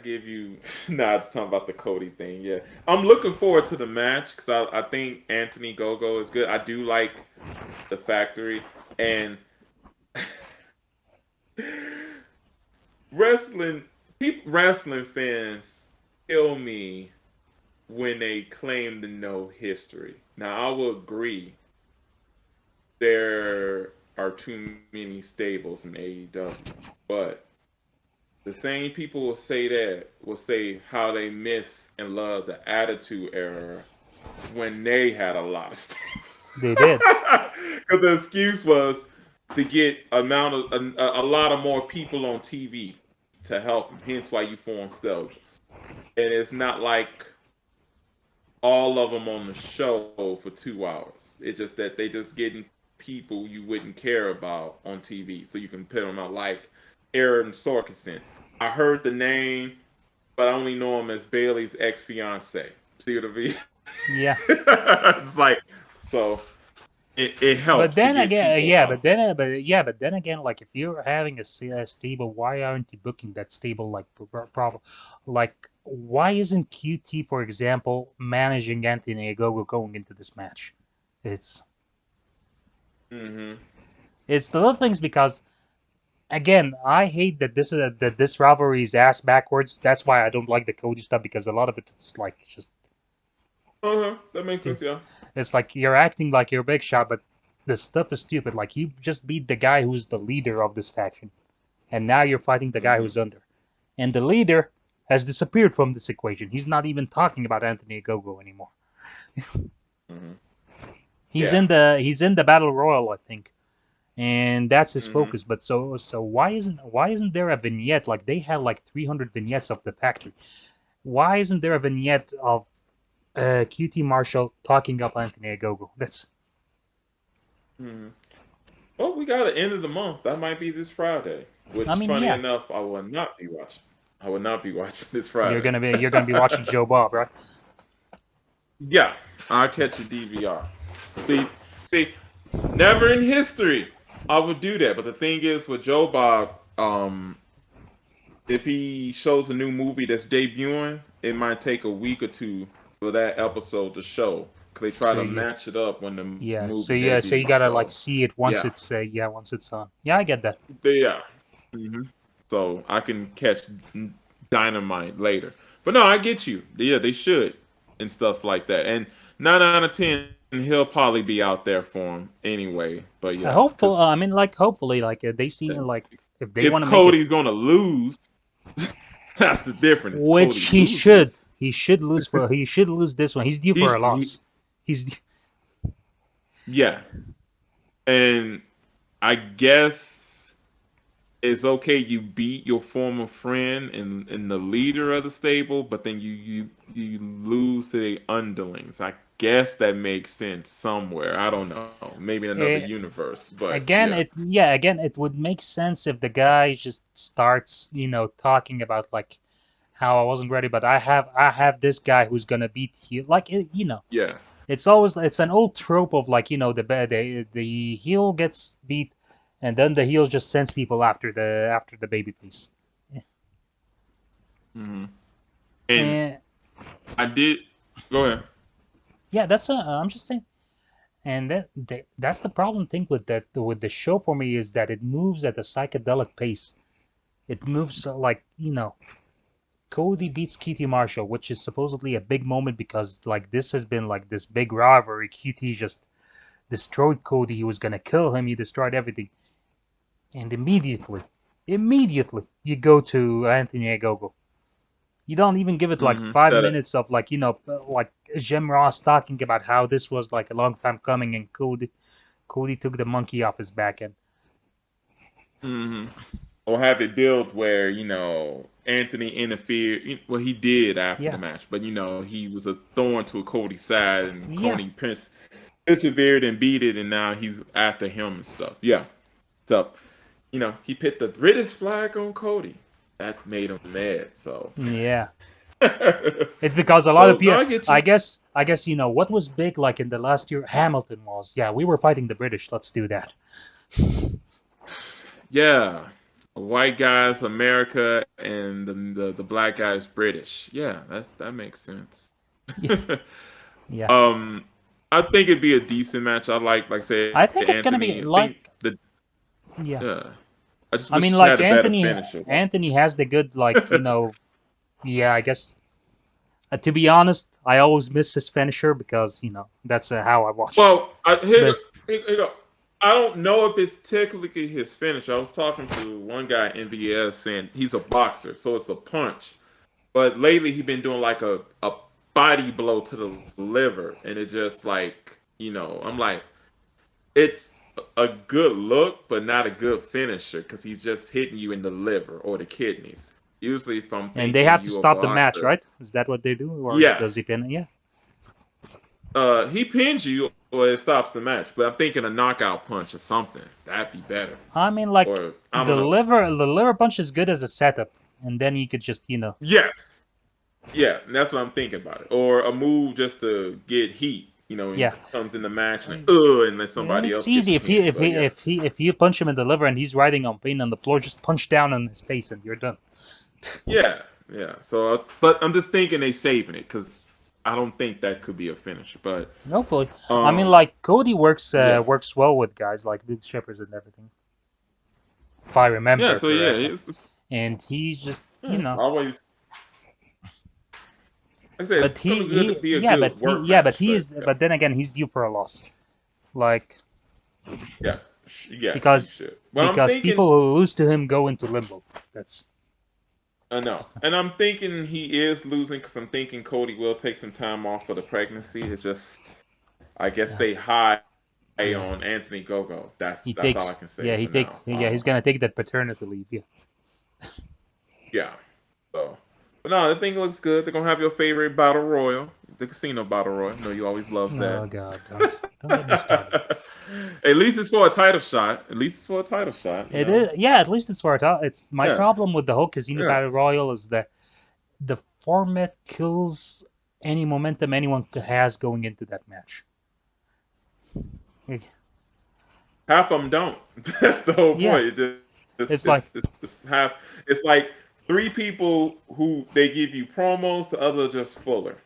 give you. Nah, it's talking about the Cody thing. Yeah, I'm looking forward to the match because I think Anthony Gogo is good. I do like the Factory and wrestling. Wrestling fans kill me when they claim to know history. Now I will agree there are too many stables in AEW, but the same people will say that will say how they miss and love the Attitude Era when they had a lot of stables. They did. Because the excuse was to get a lot of more people on TV to help them. Hence why you form stables. And it's not like all of them on the show for 2 hours. It's just that they just getting people you wouldn't care about on TV, so you can put them out like Aaron Sorkinson. I heard the name, but I only know him as Bailey's ex fiance. See what I mean? Yeah. It's like so. It But helps to then get again, people yeah, out. but then again, like if you're having a stable, why aren't you booking that stable like problem? Like, why isn't QT, for example, managing Anthony Ogogo going into this match? It's Mm-hmm. it's the little things because again, I hate that this rivalry is ass backwards. That's why I don't like the Cody stuff because a lot of it's like just Uh-huh. That makes sense. stupid. Yeah. It's like you're acting like you're a big shot, but the stuff is stupid. Like you just beat the guy who's the leader of this faction, and now you're fighting the guy Mm-hmm. who's under. And the leader has disappeared from this equation. He's not even talking about Anthony Ogogo anymore. Mm-hmm. He's Yeah. in the battle royal, I think, and that's his Mm-hmm. focus. But so why isn't there a vignette like they had like 300 vignettes of the factory? Why isn't there a vignette of QT Marshall talking up Anthony Ogogo? That's Mm-hmm. Well, we got the end of the month. That might be this Friday. I Which, mean, funny yeah, enough, I will not be watching. I will not be watching this you're Friday. gonna be you're gonna be watching Joe Bob, right? Yeah, I'll catch a DVR. See, see, never in history I would do that. But the thing is, with Joe Bob, if he shows a new movie that's debuting, it might take a week or two for that episode to show. Cause they try So to you match it up when the Yeah, movie debuts. so you gotta So like see it yeah, once it's on. Yeah, I get that. yeah. hmm So I can catch Dynamite later. But no, I get you. Yeah, they should and stuff like that. And 9 out of 10, he'll probably be out there for him anyway. But yeah, because I mean, like hopefully, like they see like if they if want to make it, Cody's gonna lose, that's the difference. If which Cody loses, he should lose this one. He's due for a he loss. He's yeah. And I guess it's okay you beat your former friend and the leader of the stable, but then you lose to the underlings. I guess that makes sense somewhere. I don't know. Maybe in another eh, universe, but yeah. again it would make sense if the guy just starts talking about like how I wasn't ready, but I have this guy who's gonna beat you like Yeah. it's an old trope of like the heel gets beat, and then the heel just sends people after the baby piece. hmm And And I did go ahead. yeah, I'm just saying, and that's the problem thing with the show for me is that it moves at a psychedelic pace. It moves like Cody beats QT Marshall, which is supposedly a big moment because like this has been like this big rivalry. QT just destroyed Cody. He was gonna kill him. He destroyed everything. And immediately, you go to Anthony Ogogo. You don't even give it like five Instead of minutes of like like Jim Ross talking about how this was like a long time coming, and Cody took the monkey off his back end. hmm or have it build where Anthony interfered. Well, he did after the Yeah, match, but he was a thorn to Cody's side, and yeah. Cody persevered and beat it, and now he's after him and stuff. Yeah, so he put the British flag on Cody. That made him mad. So, Yeah, it's because a lot of so no, people. I get you. I guess what was big like in the last year. Hamilton was. Yeah, we were fighting the British. Let's do that. Yeah, white guy's America and the black guy's British. Yeah, that makes sense. Yeah, yeah. um, I think it'd be a decent match. I say I think it's gonna Anthony. be I think like, the yeah. I just I wish mean, he had like a better Anthony. finisher. Anthony has the good, like, yeah. I guess. To be honest, I always miss his finisher because that's how I watch. Well, But here go. I don't know if it's technically his finisher. I was talking to one guy in VS saying he's a boxer, so it's a punch. But lately he's been doing like a body blow to the liver, and it just like I'm like it's a good look, but not a good finisher because he's just hitting you in the liver or the kidneys. Usually, if I'm and they thinking have to you a stop the match, boxer, right? Is that what they do, or yeah, does he pin? Yeah. he pins you or it stops the match. But I'm thinking a knockout punch or something. That'd be better. I mean, like Or I don't the know. liver punch is good as a setup, and then you could just Yes, yeah, and that's what I'm thinking about it. Or a move just to get heat. When he yeah. comes in the match Uh, and let somebody It's else get the easy pin. But yeah, if you punch him in the liver and he's riding on pain on the floor, just punch down on his face and you're done. yeah, yeah. So, but I'm just thinking they saving it because I don't think that could be a finisher. But Hopefully, I mean, um, like Cody yeah, works well with guys like Luke Shippers and everything, if I yeah. remember So yeah, correctly. And he's just always like I say but it's gonna good to be a yeah, good work match. But yeah, but then again, he's due for a loss, like yeah, yes, he because should. But I'm thinking people who lose to him go into limbo. That's I know. And I'm thinking he is losing because I'm thinking Cody will take some time off for the pregnancy. It's just, I guess yeah, they high yeah. on Anthony Gogo. That's He that's all I takes can say yeah for now. he's gonna take that paternity leave. Yeah. Yeah. So, but no, the thing looks good. They're gonna have your favorite battle royal, the casino battle royal. I know you always loves Oh that. God, don't get me started. At least it's for a title shot. At least it's for a title shot. It is, yeah. At least it's for it. It's my Yeah. problem with the whole casino Yeah. battle royal is that the format kills any momentum anyone has going into that match. Like, Half of them don't. That's the whole yeah, point. it's like It's half. It's like three people who they give you promos. The other just fuller,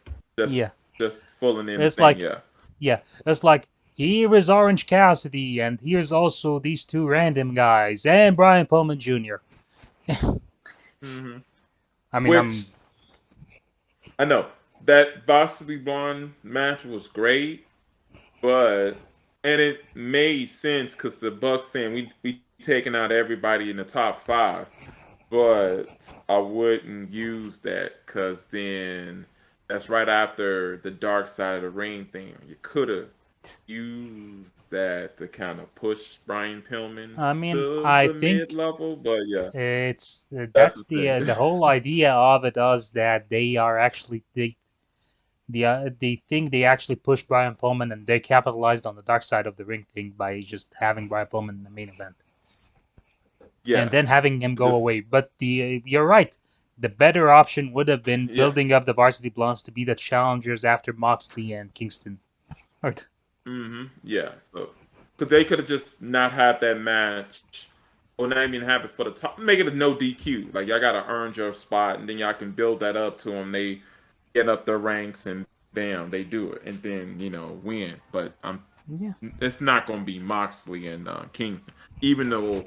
yeah, just full in it's anything. like Yeah. yeah, it's like here is Orange Cassidy, and here's also these two random guys and Brian Pillman Jr. hmm I mean, Which I know that Varsity Blonde match was great, but and it made sense because the Bucks saying we taking out everybody in the top five. But I wouldn't use that because then that's right after the Dark Side of the Ring thing. You could have used that to kind of push Brian Pillman I mean, to I the mid think level. But yeah, it's that's that's the thing. the whole idea of it is that they are actually they think they actually pushed Brian Pillman and they capitalized on the dark side of the ring thing by just having Brian Pillman in the main event and Yeah, then having him it's go just away. But you're right. The better option would have been yeah. building up the Varsity Blondes to be the challengers after Moxley and Kingston. Right. Yeah. So because they could have just not had that match. Or not even have it for the top. Make it a no DQ. Like y'all gotta earn your spot, and then y'all can build that up to them. They get up their ranks, and bam, they do it, and then win. But Yeah. it's not gonna be Moxley and Kingston. Even though,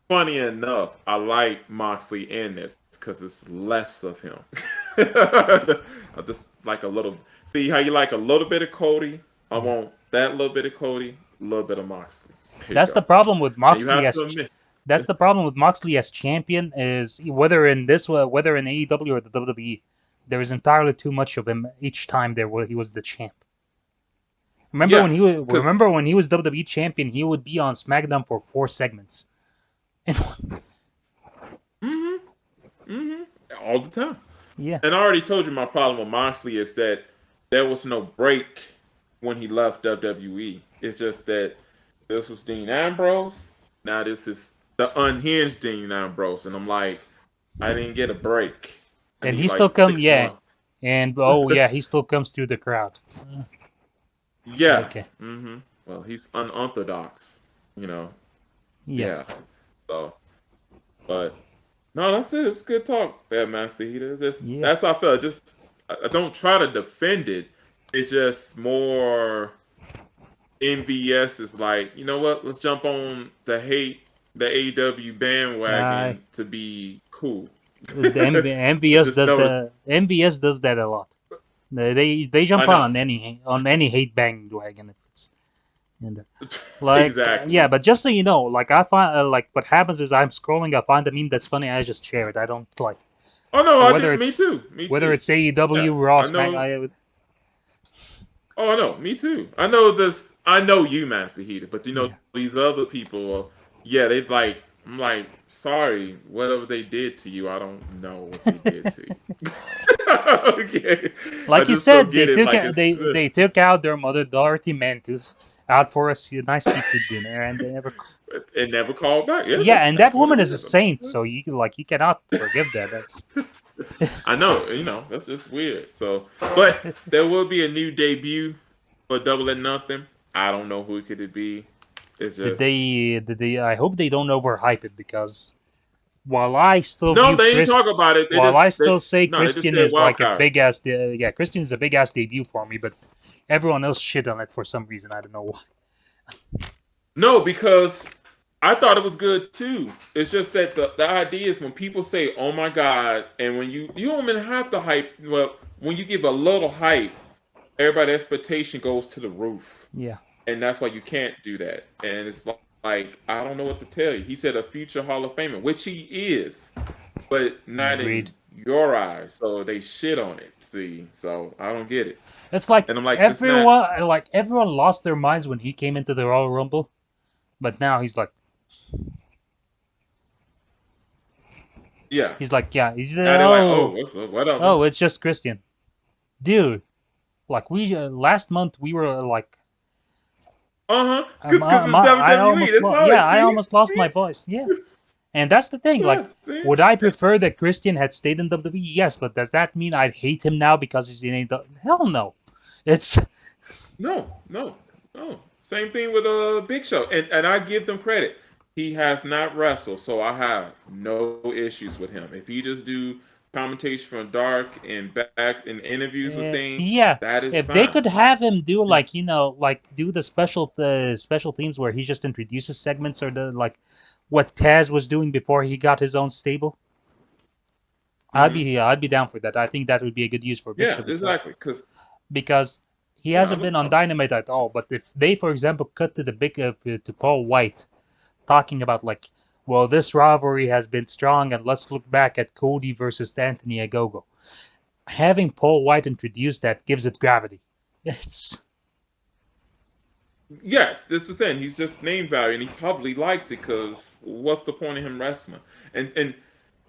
funny enough, I like Moxley in this because it's less of him. I just like a little. See how you like a little bit of Cody. I Yeah. want that little bit of Cody, a little bit of Moxley. There you That's the go. problem with And you Moxley have as to admit. that's the problem with Moxley as champion is whether in AEW or the WWE, there is entirely too much of him each time he was the champ. Yeah, because Remember when he was WWE champion, he would be on SmackDown for 4 segments. hmm hmm all the time. Yeah, And I already told you my problem with Moxley is that there was no break when he left WWE. It's just that this was Dean Ambrose. Now this is the unhinged Dean Ambrose, and I'm like, I didn't get a break. I and need he still like come 6 months. and oh yeah, he still comes through the crowd. Yeah. Okay, Well, he's unorthodox. You know. yeah, Yeah. So But no, that's it. It's good talk, there, Master Heater. Just Yeah. that's how I felt. Just I don't try to defend it. It's just more MVS is like, you know what? Let's jump on the AW Uh, bandwagon to be cool. the I MVS just does noticed. the MVS does that a lot. They I jump know. on any hate bandwagon if it's in there. Like yeah, Exactly. but just so you know, like I find like what happens is I'm scrolling, I find a meme that's funny, I just share it. I don't like Oh no, I whether do. Me it's too. Me whether too. it's AEW, Yeah, Raw, I Smack. know. Oh, I know. Me too. I know this. I know you, Master Heater, but you know Yeah. these other people. Yeah, they like. I'm like, sorry, whatever they did to you, I don't know what they did to you. Okay, I Like you just don't said, get it. Like it's they took out their mother Dorothy Mantus out for a nice seafood dinner, and they never. it never called back. Yeah, Yeah, and that that's what woman it is a is. saint, so you cannot forgive that. I know, that's just weird. So, but there will be a new debut for Double or Nothing. I don't know who could it be. It's just Did they? I hope they don't overhype it because while I still no, view they didn't Chris, talk about it. while I still say They just Christian said is wild like a card. big ass, yeah, Christian is a big ass debut for me, but everyone else shit on it for some reason. I don't know why. No, because I thought it was good too. It's just that the idea is when people say, "Oh my god," and when you don't even have to hype. Well, when you give a little hype, everybody's expectation goes to the roof, Yeah, and that's why you can't do that. And it's like I don't know what to tell you. He said a future Hall of Famer, which he is, but not agreed. in your eyes. So they shit on it. See, so I don't get it. It's like And I'm like, it's not. everyone lost their minds when he came into the Royal Rumble, but now Yeah. yeah, he's Now they're like, oh, whatever. oh, it's just Christian, dude. Like we last month we were like Cause it's I WWE. almost That's lost. all it. Yeah, I See, almost lost see, my voice. Yeah, and that's the thing. Like, yeah, see. would I prefer that Christian had stayed in WWE? Yes, but does that mean I'd hate him now because he's in AEW? Hell no. It's No, no, no. Same thing with Big Show, and I give them credit. He has not wrestled, so I have no issues with him. If he just do commentation from dark and back and interviews with things, yeah. that is If they fine. could have him do like like do the special themes where he just introduces segments or the like what Taz was doing before he got his own stable, Hmm. I'd be down for that. I think that would be a good use for Big Yeah, Show exactly. Cause because he yeah, hasn't been on Dynamite at all. But if they, for example, cut to the big to Paul White talking about like, well, this rivalry has been strong, and let's look back at Cody versus Anthony Agogo. Having Paul White introduce that gives it gravity. It's yes, this was saying he's just name value, and he probably likes it because what's the point of him wrestling? And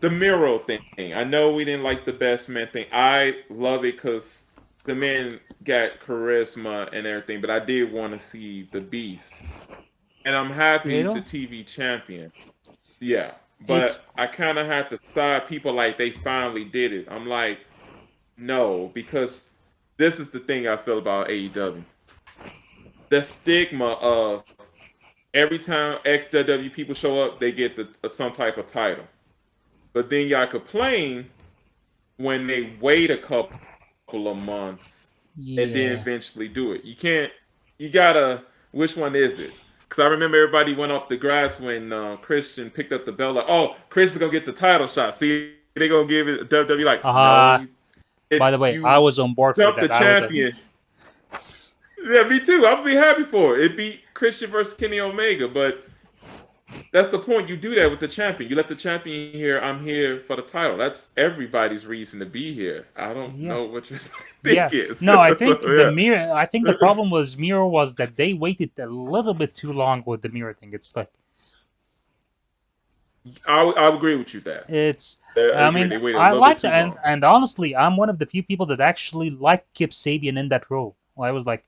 the Miro thing, I know we didn't like the best man thing. I love it because the man got charisma and everything, but I did want to see the Beast, and I'm happy you he's the know, TV champion. Yeah, it's but I kind of have to side people like they finally did it. I'm like, no, because this is the thing I feel about AEW. The stigma of every time XW people show up, they get some type of title. But then y'all complain when they wait a couple of months and then yeah. eventually do it. You can't. You gotta. Which one is it? Because I remember everybody went off the grass when Christian picked up the belt. Like, oh, Chris is gonna get the title shot. See, they gonna give it WWE. Like, no. Uh If by the way, I you was on board for dump the that. I was a champion, yeah, me too. I'll be happy for it. It beat Christian versus Kenny Omega, but that's the point. You do that with the champion. You let the champion here. I'm here for the title. That's everybody's reason to be here. I don't yeah. know what you Yeah. think is. No, I think the So, mirror. I think the problem was Miro was that they waited a little bit too long with the mirror thing. It's like yeah, I agree with you that. it's. I I agree. mean, They waited a I little bit liked too long. and honestly, I'm one of the few people that actually liked Kip Sabian in that role. I was like,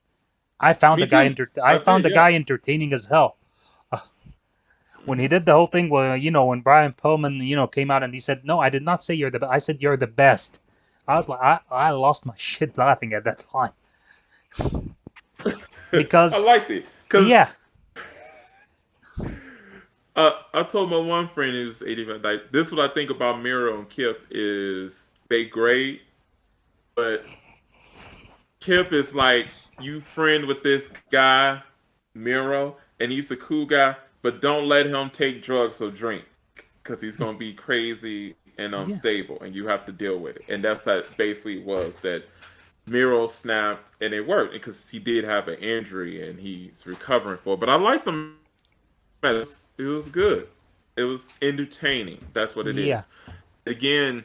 Me too. I I found did. the Yeah. guy entertaining as hell. Uh, when he Hmm. did the whole thing where when Brian Pillman came out and he said, "No, I did not say you're the best. I said you're the best." I was like, I lost my shit laughing at that line I because liked it because yeah, I told my one friend who's 85, like, this is what I think about Miro and Kip is they great, but Kip is like you friend with this guy, Miro, and he's a cool guy, but don't let him take drugs or drink because he's gonna be crazy and Yeah. unstable, and you have to deal with it. And that's how it basically was that Miro snapped, and it worked because he did have an injury and he's recovering for it. But I liked him. It was good. It was entertaining. That's what it Yeah. is. Again,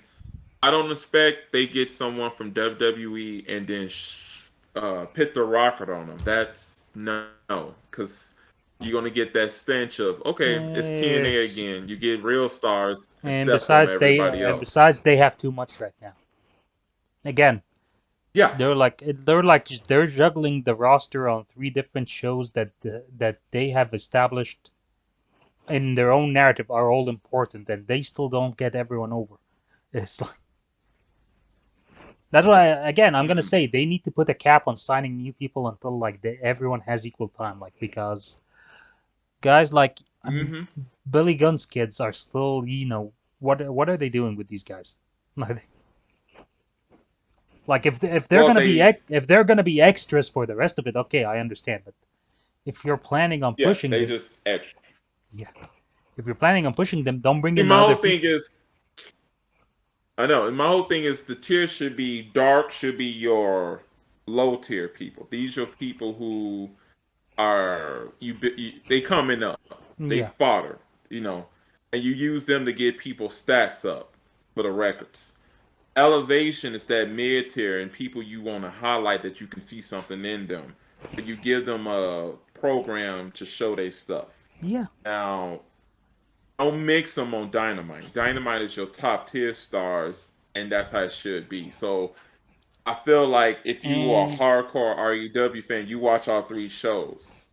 I don't expect they get someone from WWE and then pit the rocket on them. That's no, because you're gonna get that stench of okay, it's TNA It's again. You get real stars and and step on besides everybody else. they have too much right now. Again, Yeah. they're juggling the roster on 3 different shows that they have established in their own narrative are all important, and they still don't get everyone over. It's like that's why again I'm gonna Mm-hmm. say they need to put a cap on signing new people until like everyone has equal time, like because guys like I mean Mm-hmm. Billy Gunn's kids are still what are they doing with these guys? Like if they're Well, gonna be they if they're gonna be extras for the rest of it, okay, I understand. But if you're planning on yeah, pushing they them, just extra. yeah, if you're planning on pushing them, don't bring See, in my other whole thing people. is I know. And my whole thing is the tier should be dark, should be your low tier people. These are people who are they coming up, they Yeah, fodder, you know, and you use them to get people stats up for the records. Elevation is that mid tier and people you want to highlight that you can see something in them. But you give them a program to show their stuff. yeah, Now, don't mix them on Dynamite. Dynamite is your top tier stars, and that's how it should be. So I feel like if you are a and hardcore REW fan, you watch all 3 shows.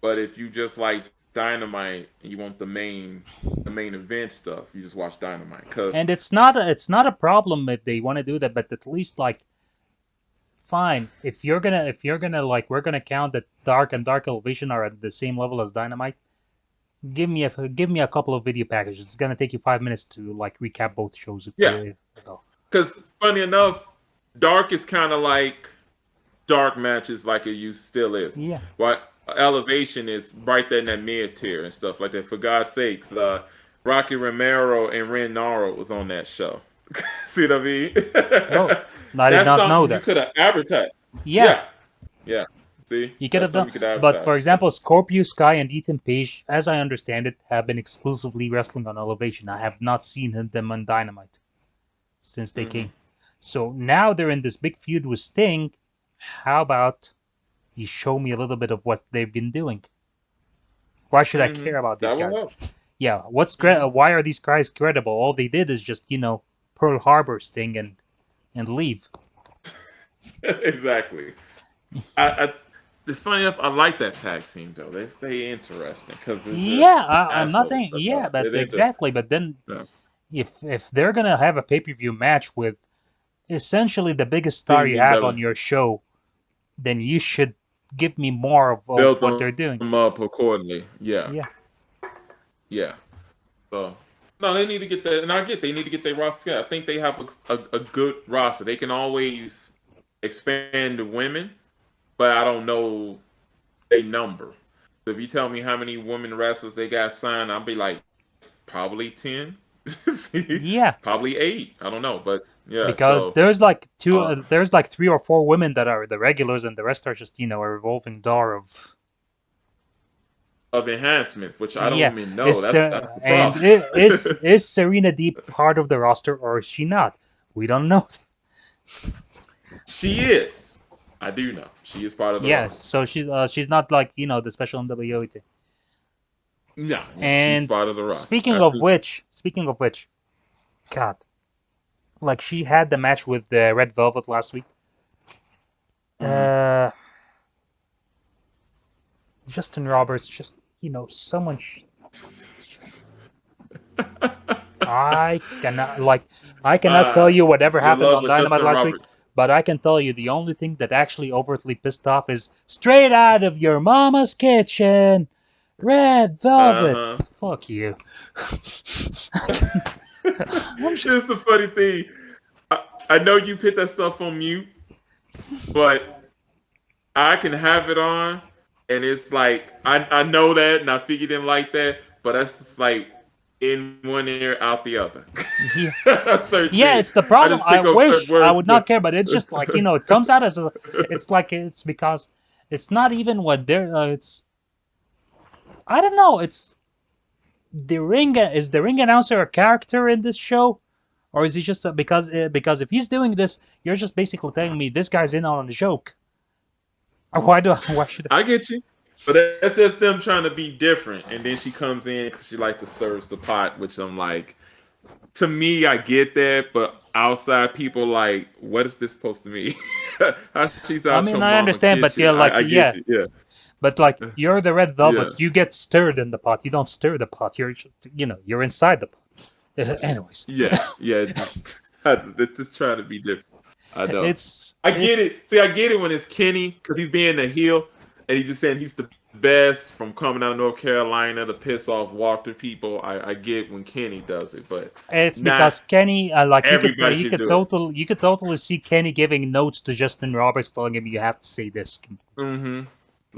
But if you just like Dynamite and you want the main event stuff, you just watch Dynamite. Cause it's not a problem if they want to do that, but at least like fine if you're gonna like we're gonna count that Dark and Dark Elevation are at the same level as Dynamite. Give me a couple of video packages. It's gonna take you 5 minutes to like recap both shows if yeah, you go. cause funny enough, Dark is kind of like dark matches like it used still is. Yeah, What Elevation is right there in that mid tier and stuff like that. For God's sakes, Rocky Romero and Ren Naro was on that show. See what I mean? oh, I did That's not know something you that. could have advertised. Yeah, Yeah, yeah. See, you could that's have done. something you could But for advertise. example, Scorpio Sky and Ethan Page, as I understand it, have been exclusively wrestling on Elevation. I have not seen them on Dynamite since they Hmm. came. So now they're in this big feud with Sting. How about you show me a little bit of what they've been doing? Why should I Hmm. care about these That will guys? help. Yeah, Hmm. why are these guys credible? All they did is just Pearl Harbor Sting and leave. Exactly. I it's funny enough. I like that tag team though. They stay interesting because it's Yeah, just I'm not assholes saying yeah, sometimes. but It ain't exactly. But then yeah. if they're gonna have a pay-per-view match with essentially the biggest star Sting you and have Bella on your show, then you should give me more of build what they're doing. them up accordingly. Yeah, Yeah, yeah. So no, they need to get that, and I get they need to get their roster together. I think they have a good roster. They can always expand the women, but I don't know a number. So if you tell me how many women wrestlers they got signed, I'll be like probably 10. See, yeah. probably 8. I don't know, but yeah. Because So uh, there's like 3 or 4 women that are the regulars, and the rest are just a revolving door of of enhancement, which I don't yeah. even know. That's the And problem. is Serena Deeb part of the roster or is she not? We don't know. She is. I do know. She is part of the Yes, roster. so she's not like the special NWO thing. No, no, she's And part of the roster. Absolutely. speaking of which, God, like she had the match with the Red Velvet last week. Hmm. Uh, Justin Roberts, just someone. I cannot like I cannot tell uh, you whatever your happened love on with Dynamite Justin last week, Roberts. but I can tell you the only thing that actually overtly pissed off is straight out of your mama's kitchen, Red Uh Velvet. huh. Fuck you. Here's the funny thing. I know you put that stuff on mute, but I can have it on, and it's like I know that, and I figured it like that, but that's just like in one ear, out the other. Yeah. Certain Yeah, things. it's the I problem. just I pick up certain wish I words, would not but care, but it's just like, it comes out as it's like it's because it's not even what they're it's I don't know, it's is the ring announcer a character in this show, or is he just because if he's doing this, you're just basically telling me this guy's in on the joke. Why should I get you. But that's just them trying to be different, and then she comes in because she like to stirs the pot, which I'm like, to me, I get that, but outside people like, what is this supposed to mean? How she's I out mean, your I mama understand, but kitchen. yeah, like I get yeah, you. Yeah. but like you're the red Yeah. velvet, you get stirred in the pot. You don't stir the pot. You're just, you're inside the pot. Anyways, Yeah. Yeah. It's just trying to be different. I know. I get it's it. See, I get it when it's Kenny because he's being the heel and he's just saying he's the best from coming out of North Carolina to piss off Walter people. I get when Kenny does it, but it's not because Kenny, like everybody should do it. you could totally see Kenny giving notes to Justin Roberts, telling him you have to say this. Mm-hmm.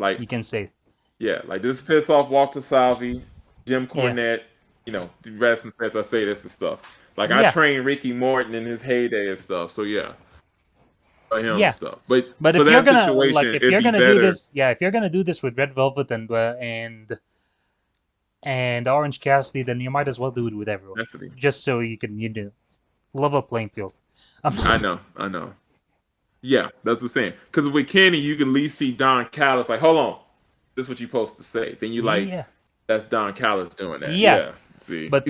Like, You can say, yeah, like this piss off Walter Salvi, Jim yeah, Cornette, the rest and fans. I say this and stuff. Like I yeah, trained Ricky Morton in his heyday and stuff. So yeah, by him and yeah. stuff. But But for if you're that gonna like, situation, if it'd you're be gonna do better. this, yeah, if you're gonna do this with Red Velvet and Orange Cassidy, then you might as well do it with everyone, That's the just so you can level playing field. I know. Yeah, that's the same. Because with Kenny, you can at least see Don Callis like, hold on, this is what you're supposed to say. Then you like, Yeah, that's Don Callis doing that. yeah. Yeah, see. But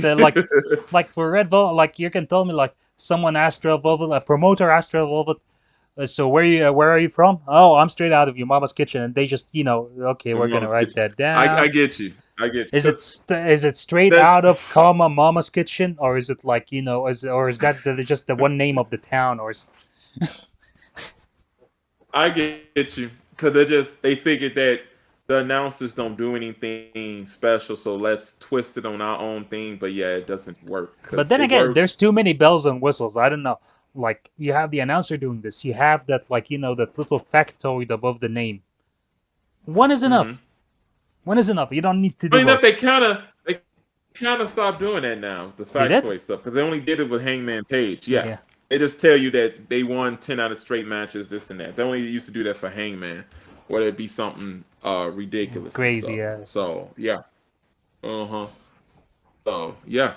like for Red Velvet, like you can tell me like someone asked Red Velvet, a promoter asked Red Velvet, so where are you from? Oh, I'm straight out of your mama's kitchen, and they just okay, we're gonna Mama's write kitchen. that down. I get you. I get you. Is it 'Cause is it straight that's out of comma Mama's kitchen, or is it like is that just the one name of the town, or is I get you because they figured that the announcers don't do anything special, so let's twist it on our own thing. But yeah, it doesn't work But because then it again, works. there's too many bells and whistles. I don't know. Like you have the announcer doing this, you have that like that little factoid above the name. One is enough. Hmm. One is enough. You don't need to do Funny enough, both. they kind of stopped doing that now, the They did? factoid stuff, because they only did it with Hangman Page. Yeah, Yeah. they just tell you that they won 10 out of straight matches, this and that. They only used to do that for Hangman, whether it be something ridiculous and Crazy, stuff. yeah. So yeah, uh-huh. So yeah,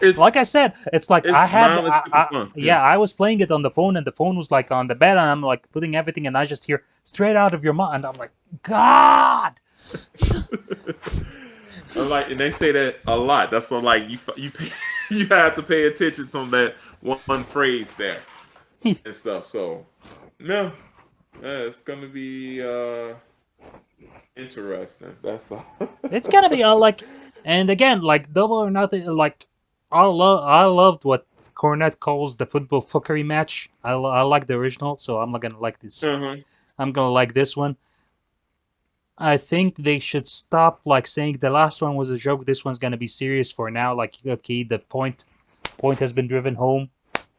it's Like I said, it's like it's mild and super fun. Yeah. yeah, I was playing it on the phone and the phone was like on the bed and I'm like putting everything and I just hear straight out of your mouth and I'm like, God. I'm like, and they say that a lot. That's so like you pay, you have to pay attention to that one phrase there and stuff. So no, it's gonna be interesting. That's all. It's gonna be like, and again, like Double or Nothing, like I loved what Cornette calls the football fuckery match. I like the original, so I'm not gonna like this. Uh-huh. I'm gonna like this one. I think they should stop like saying the last one was a joke. This one's gonna be serious for now. Like, okay, the point has been driven home.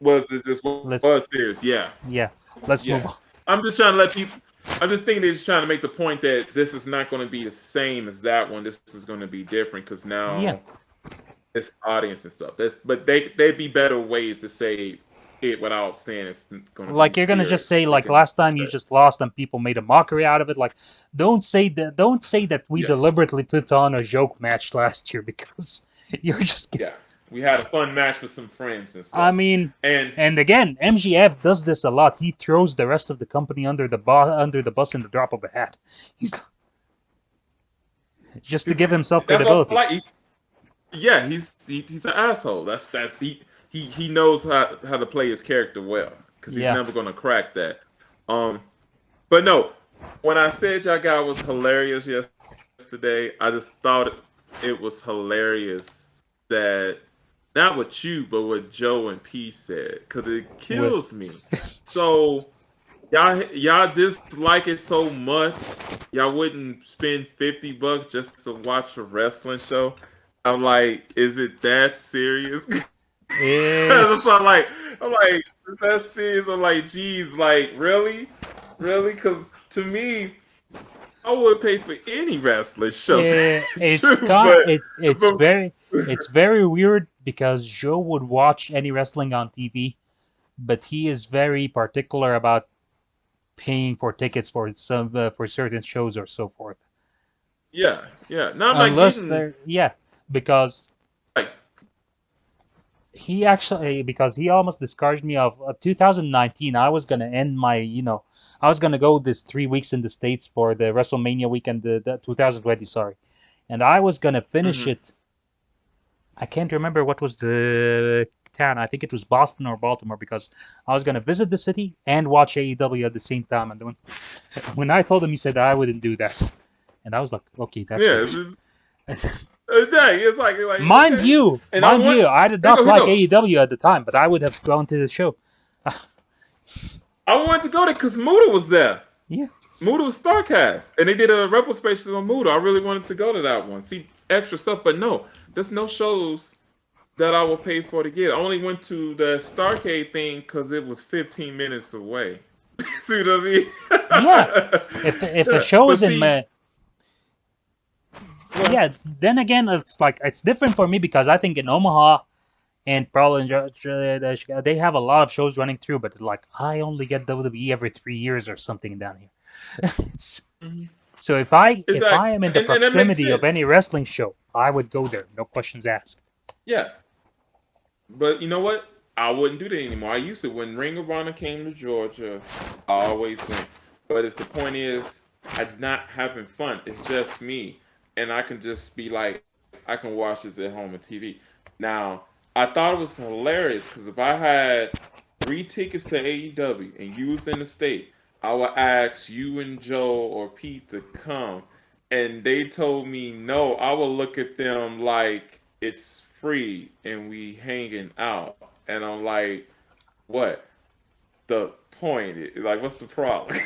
Was it just Let's was serious? Yeah, yeah, let's move yeah. on. I'm just trying to let people. I'm just thinking they're just trying to make the point that this is not going to be the same as that one. This is going to be different because Yeah, now it's audience and stuff. But they'd be better ways to say it without saying it's going to be like you're gonna just serious. say They like can last time you say, just lost and people made a mockery out of it. Like, don't say that we yeah, deliberately put on a joke match last year because you're just. yeah. We had a fun match with some friends and I stuff. mean, And and again, MGF does this a lot. He throws the rest of the company under the bus in the drop of a hat. He's just to give himself that's all. credibility. Like he's an asshole. That's he knows how to play his character well because he's Yeah. never gonna crack that. But no, when I said y'all guy was hilarious yesterday, I just thought it was hilarious that not what you, but what Joe and P said, because it kills me. So y'all dislike it so much, y'all wouldn't spend $50 just to watch a wrestling show. I'm like, is it that serious? It's I'm like, is that serious? I'm like, geez, like, really? Really? Because to me, I would pay for any wrestling show, to tell you the truth, but it's very weird because Joe would watch any wrestling on TV, but he is very particular about paying for tickets for some for certain shows or so forth. yeah, yeah. Now I'm not Unless getting they're yeah, because like, because he almost discouraged me of 2019. I was gonna end my I was gonna go this 3 weeks in the States for the WrestleMania weekend, the 2020, sorry, and I was gonna finish mhm. it. I can't remember what was the town. I think it was Boston or Baltimore because I was gonna visit the city and watch AEW at the same time. And when I told him, he said I wouldn't do that, and I was like, okay, that's Yeah, weird. it's just, dang, it's like Mind okay. you, And I mind want you, I did here you go, not here you like go. AEW at the time, but I would have gone to the show. I wanted to go there because Muda was there. Yeah, Muda was Starcast, and they did a retrospective on Muda. I really wanted to go to that one, see extra stuff, but no, there's no shows that I will pay for to get. I only went to the Starcade thing because it was 15 minutes away. See what I mean? yeah. If a Yeah, show but is in see, well, yeah, then again, it's like it's different for me because I think in Omaha and probably in they have a lot of shows running through, but like I only get WWE every 3 years or something down here. It's, mhm, so if I exactly, am in the and that makes proximity of any sense. wrestling show, I would go there, no questions asked. Yeah, but you know what? I wouldn't do that anymore. I used to when Ring of Honor came to Georgia, I always went. But it's the point is, I'm not having fun. It's just me, and I can just be like, I can watch this at home on TV. Now, I thought it was hilarious because if I had 3 tickets to AEW and you was in the state, I would ask you and Joe or Pete to come, and they told me no. I would look at them like it's free and we hanging out, and I'm like, what? The point? Like, what's the problem?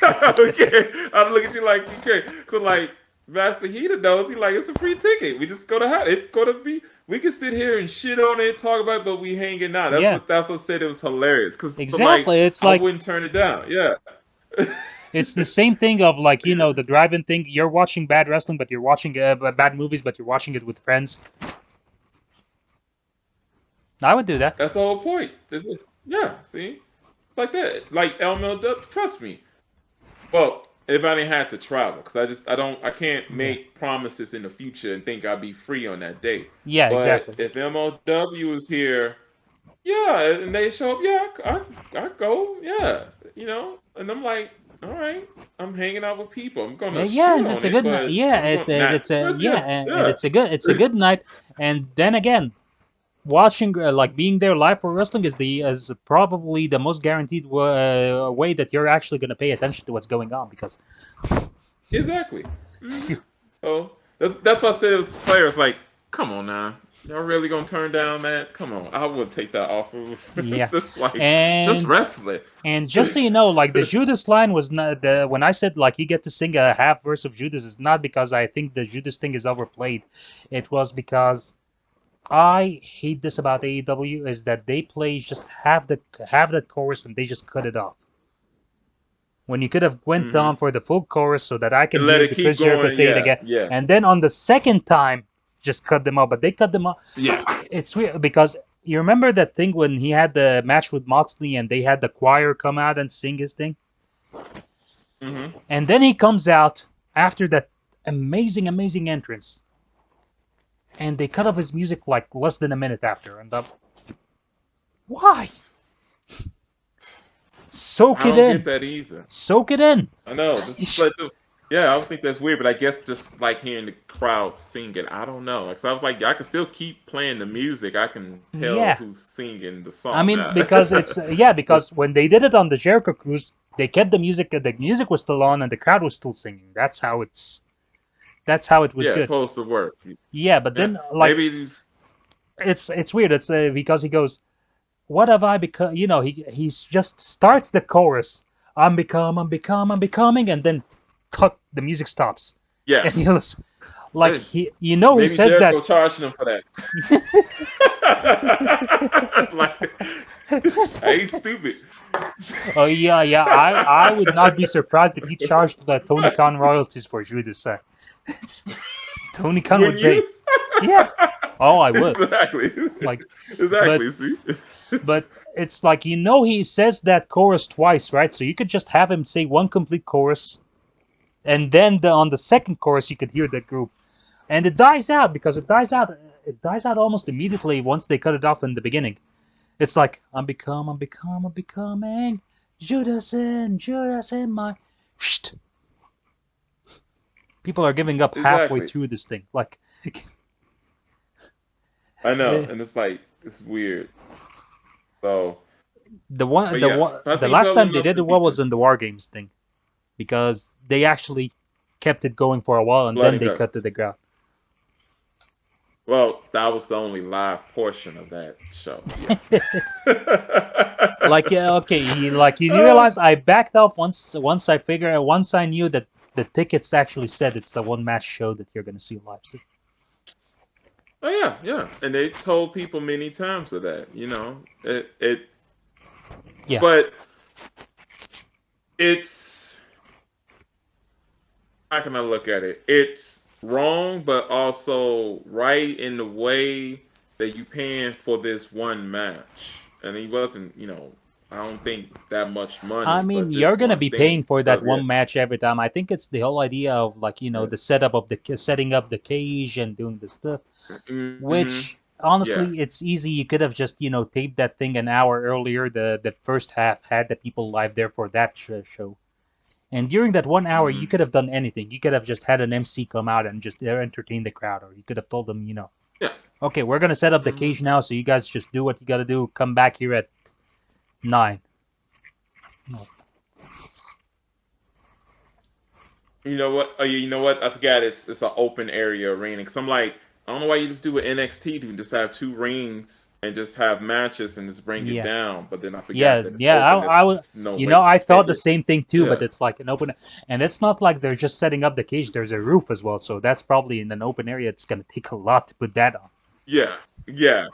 Okay, I'm looking at you like you crazy. So like, Master Heater knows. He like it's a free ticket. We just go to have it's gonna be. We can sit here and shit on it, talk about it, but we hanging out. Yeah, That's what said it was hilarious. Cause like exactly. It's I like wouldn't turn it down. Yeah. it's the same thing of like the drive-in thing. You're watching bad wrestling, but you're watching bad movies, but you're watching it with friends. I would do that. That's the whole point. Yeah. See, it's like that. Like LMLW. Trust me. Well, if I didn't have to travel, because I can't Yeah, make promises in the future and think I'll be free on that day. yeah, But exactly. if MOW is here, yeah, and they show up, yeah, I go, yeah, and I'm like, all right, I'm hanging out with people. I'm gonna Yeah, shit and it's on a it, good night. but Yeah, I'm going not. it's a yeah, Yeah, and yeah, it's a good night. And then again, watching like being there live for wrestling is probably the most guaranteed way that you're actually going to pay attention to what's going on because exactly. phew, So that's why I said it was hilarious. Like, come on now, y'all really gonna turn down that? Come on, I would take that offer. It's yeah. just like it's just And wrestling. and just so you know, like the Judas line was not the when I said like you get to sing a half verse of Judas is not because I think the Judas thing is overplayed. It was because I hate this about AEW is that they play just half that chorus and they just cut it off. When you could have went Hmm. on for the full chorus so that I can And let hear it the keep Chris Jericho going. say it Yeah, again, yeah, and then on the second time just cut them off. But they cut them off. yeah. It's weird because you remember that thing when he had the match with Moxley and they had the choir come out and sing his thing, Hmm. and then he comes out after that amazing entrance, and they cut off his music like less than a minute after, and why? Soak I it don't get in, that either. soak it in. I know. This is like yeah, I don't think that's weird, but I guess just like hearing the crowd sing it, I don't know. Because I was like, I can still keep playing the music. I can tell Yeah, who's singing the I song mean now. because it's yeah So, because when they did it on the Jericho Cruise, they kept the music. The music was still on and the crowd was still singing. That's how it was yeah, good. supposed to work. Yeah, but Yeah, then like maybe these. it's weird. It's because he goes, "What have I become?" He's just starts the chorus. I'm becoming, and then tuck the music stops, Yeah, and he goes, like Hey, you know, he maybe says Jericho that. charging him for that. Like, I ain't stupid. Oh yeah, yeah. I would not be surprised if he charged the Tony Khan royalties for Judas. Tony Khan would Wouldn't pay. you? Yeah. Oh, I would. Exactly. Like, but Exactly. See. but it's like you know he says that chorus twice, right? So you could just have him say one complete chorus, and then on the second chorus you could hear the group, and it dies out because it dies out. It dies out almost immediately once they cut it off in the beginning. It's like I'm becoming Judas in my. People are giving up halfway Exactly. through this thing. Like, I know, eh, and it's like it's weird. So, the one, but the yeah, one, I the think last double time they enough did to it, what beat was them. in the War Games thing, because they actually kept it going for a while and Blood then and they cut to guts. the ground. Well, that was the only live portion of that show. Yeah. Like, yeah, okay, like you realize I backed off once I knew that the tickets actually said it's a one match show that you're gonna see live. So, Oh yeah, yeah, and they told people many times of that. It, yeah, but it's how can I look at it? It's wrong, but also right in the way that you paying for this one match, and he wasn't. I don't think that much I money, mean, but you're this gonna one be paying thing for that because one match every time. I think it's the whole idea of like yeah, the setup of the setting up the cage and doing the stuff. hmm Which yeah, honestly, it's easy. You could have just taped that thing an hour earlier. The first half had the people live there for that show, and during that 1 hour, hmm you could have done anything. You could have just had an MC come out and just entertain the crowd, or you could have told them, yeah, okay, we're gonna set up the hmm cage now, so you guys just do what you gotta do. Come back here at 9. No. You know what? Oh, yeah, you know what? I forgot it's an open area arena. Cause I'm like, I don't know why you just do what NXT do, just have two rings and just have matches and just bring it Yeah. down. But then I forgot Yeah, that it's yeah. open. I There's was, no way to I thought spend the it. same thing too, but Yeah, it's like an open, and it's not like they're just setting up the cage. There's a roof as well, so that's probably in an open area. It's gonna take a lot to put that on. yeah, yeah.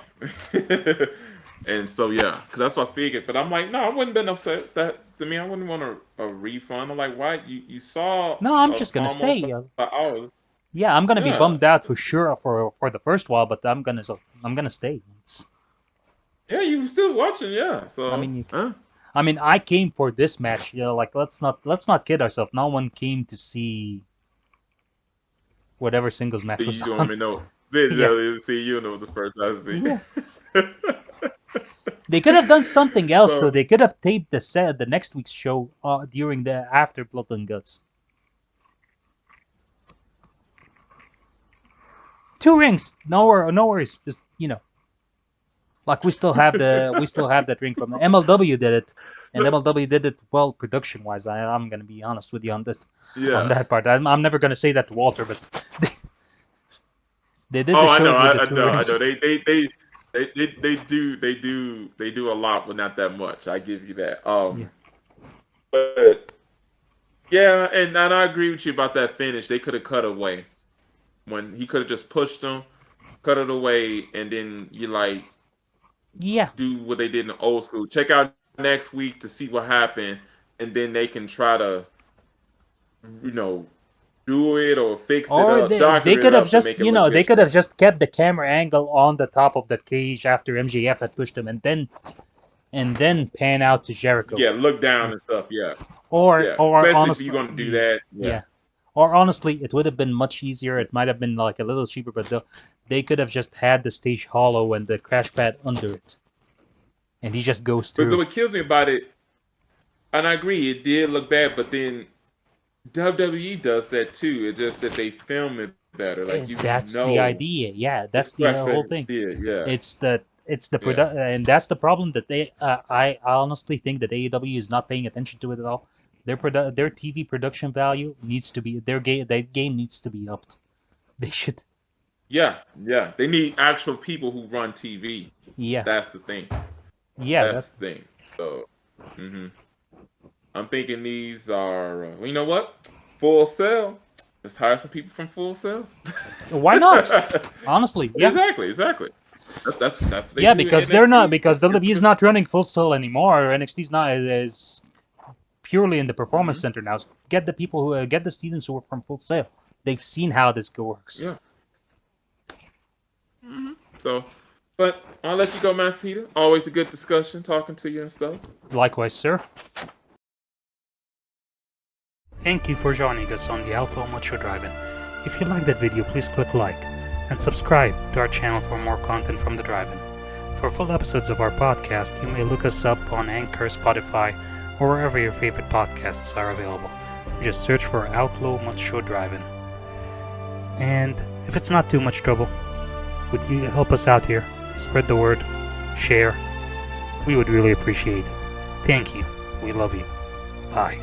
And so yeah, cause that's what I figured. But I'm like, no, I wouldn't been upset. That to me, I wouldn't want a refund. I'm like, why? You saw No, I'm just gonna almost stay. an hour. Yeah, I'm gonna be Yeah, bummed out for sure for the first while, but I'm gonna stay. yeah. You still watching? Yeah. I So, mean, huh? I mean, I came for this match. Like let's not kid ourselves. No one came to see whatever singles match was You don't on. even know. They Yeah, see you know the first I yeah. see. They could have done something else though. So They could have taped the next week's show during the after Blood and Guts. 2 rings. No worries. Just like we still have that ring from the MLW did it, and MLW did it well production wise. I'm gonna be honest with you on this, on yeah. that part. I'm never gonna say that to Walter, but they, they did the Oh, I know. shows with the I two know. I rings. know. They do a lot, but not that much. I give you that. Yeah. But yeah, and I agree with you about that finish. They could have cut away when he could have just pushed them, cut it away, and then you like Yeah. do what they did in the old school. Check out next week to see what happened, and then they can try to, you know, do it or fix it Or up, they darken it could have up to just make it look they good. could have just kept the camera angle on the top of that cage after MJF had pushed him, and then pan out to Jericho. Yeah, look down Yeah. and stuff. Yeah, Or yeah. or Especially if you're honestly, gonna do that. Yeah, yeah. Or honestly, it would have been much easier. It might have been like a little cheaper, but they could have just had the stage hollow and the crash pad under it, and he just goes but through. what kills me about it, and I agree, it did look bad, but then WWE does that too. It's just that they film it better. Like you That's the know, idea. Yeah, the that's the scratch whole pad thing. did. Yeah, It's the yeah, and that's the problem that I honestly think that AEW is not paying attention to it at all. Their TV production value needs to be their game needs to be upped. They should. yeah, yeah. They need actual people who run TV. Yeah, That's the thing. yeah. That's That's the thing. So, hmm I'm thinking these are. Well, you know what? Full Sail. Just hire some people from Full Sail. Why not? Honestly, yeah. Exactly. That's what they Yeah, do in because they're NXT. not because It's WWE's good. not running Full Sail anymore. NXT's not is purely in the performance Mhm. center now. So get the people who get the students who are from Full Sail. They've seen how this works. Yeah. So, but I'll let you go, Master Heater. Always a good discussion, talking to you and stuff. Likewise, sir. Thank you for joining us on the Outlaw Macho Drive-In. If you liked that video, please click like and subscribe to our channel for more content from the Drive-In. For full episodes of our podcast, you may look us up on Anchor, Spotify, or wherever your favorite podcasts are available. Just search for Outlaw Macho Drive-In. And if it's not too much trouble, would you help us out here? Spread the word, share. We would really appreciate it. Thank you. We love you. Bye.